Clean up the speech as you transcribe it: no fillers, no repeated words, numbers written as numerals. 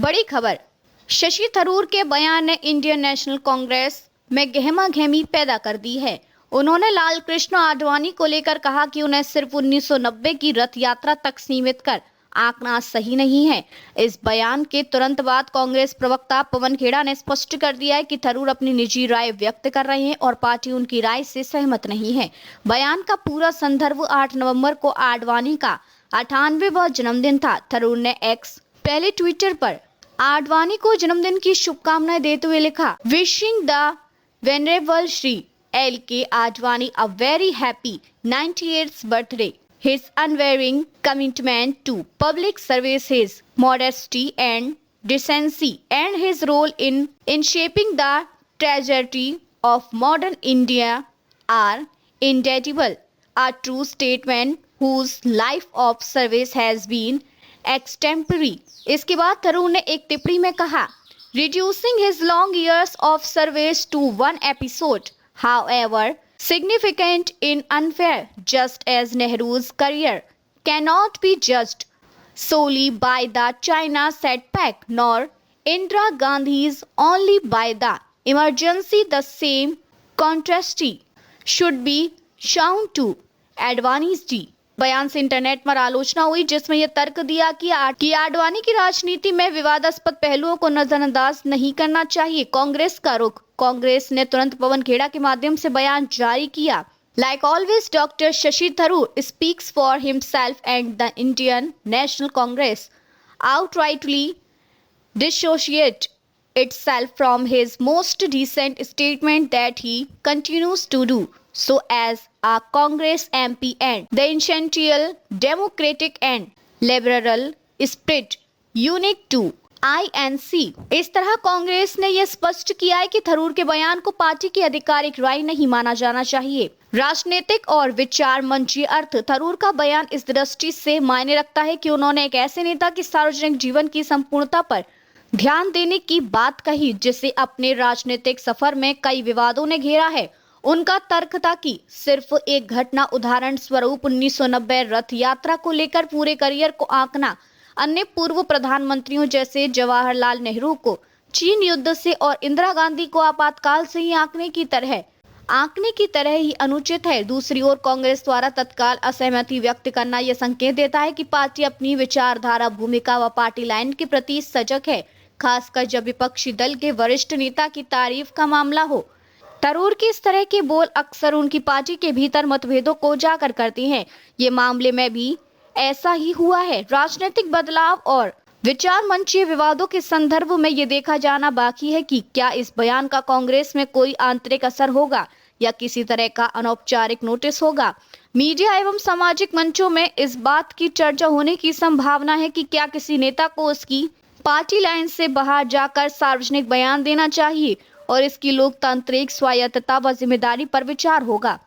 बड़ी खबर। शशि थरूर के बयान ने इंडियन नेशनल कांग्रेस में गहमागहमी पैदा कर दी है। उन्होंने लाल कृष्ण आडवाणी को लेकर कहा कि उन्हें सिर्फ 1990 की रथ यात्रा तक सीमित कर आंकना सही नहीं है। इस बयान के तुरंत बाद कांग्रेस प्रवक्ता पवन खेड़ा ने स्पष्ट कर दिया है कि थरूर अपनी निजी राय व्यक्त कर रहे हैं और पार्टी उनकी राय से सहमत नहीं है। बयान का पूरा संदर्भ 8 नवंबर को आडवाणी का 98वां जन्मदिन था। थरूर ने एक्स पहले ट्विटर पर आडवाणी को जन्मदिन की शुभकामनाएं देते हुए लिखा, wishing the venerable Shri L K Advani a very happy 98th birthday. His unwavering commitment to public service, his modesty and decency, and his role in shaping the trajectory of modern India are indelible. A true statesman whose life of service has been extemporary. इसके बाद थरूर ने एक टिप्पणी में कहा, reducing his long years of service to one episode, however significant in unfair, just as Nehru's career cannot be judged solely by the China setback, nor Indira Gandhi's only by the emergency. The same contrast should be shown to Advani's जी। बयान से internet पर आलोचना हुई, जिसमें यह तर्क दिया कि आडवाणी की राजनीति में विवादास्पद पहलुओं को नजरअंदाज नहीं करना चाहिए। कांग्रेस का रुख। कांग्रेस ने तुरंत पवन खेड़ा के माध्यम से बयान जारी किया। Like always, Dr. Shashi Tharoor speaks for himself, and the Indian National Congress outrightly dissociate itself from his most recent statement that he continues to do so as a Congress MP, and the essential democratic and liberal spirit unique to INC। इस तरह कांग्रेस ने यह स्पष्ट किया है कि थरूर के बयान को पार्टी की आधिकारिक राय नहीं माना जाना चाहिए। राजनीतिक और विचार मंचीय अर्थ। थरूर का बयान इस दृष्टि से मायने रखता है कि उन्होंने एक ऐसे नेता की सार्वजनिक जीवन की संपूर्णता पर ध्यान देने की बात कही, जिसे अपने राजनीतिक सफर में कई विवादों ने घेरा है। उनका तर्क था कि सिर्फ एक घटना, उदाहरण स्वरूप 1990 रथ यात्रा को लेकर पूरे करियर को आंकना अन्य पूर्व प्रधानमंत्रियों जैसे जवाहरलाल नेहरू को चीन युद्ध से और इंदिरा गांधी को आपातकाल से ही आंकने की तरह ही अनुचित है। दूसरी ओर कांग्रेस द्वारा तत्काल असहमति व्यक्त करना यह संकेत देता है कि पार्टी अपनी विचारधारा, भूमिका व पार्टी लाइन के प्रति सजग है, खासकर जब विपक्षी दल के वरिष्ठ नेता की तारीफ का मामला हो। थरूर के इस तरह के बोल अक्सर उनकी पार्टी के भीतर मतभेदों को उजागर करते हैं। ये मामले में भी ऐसा ही हुआ है। राजनीतिक बदलाव और विचार मंचीय विवादों के संदर्भ में ये देखा जाना बाकी है कि क्या इस बयान का कांग्रेस में कोई आंतरिक असर होगा या किसी तरह का अनौपचारिक नोटिस होगा। मीडिया एवं सामाजिक मंचों में इस बात की चर्चा होने की संभावना है कि क्या किसी नेता को उसकी पार्टी लाइन से बाहर जाकर सार्वजनिक बयान देना चाहिए और इसकी लोकतांत्रिक स्वायत्तता व जिम्मेदारी पर विचार होगा।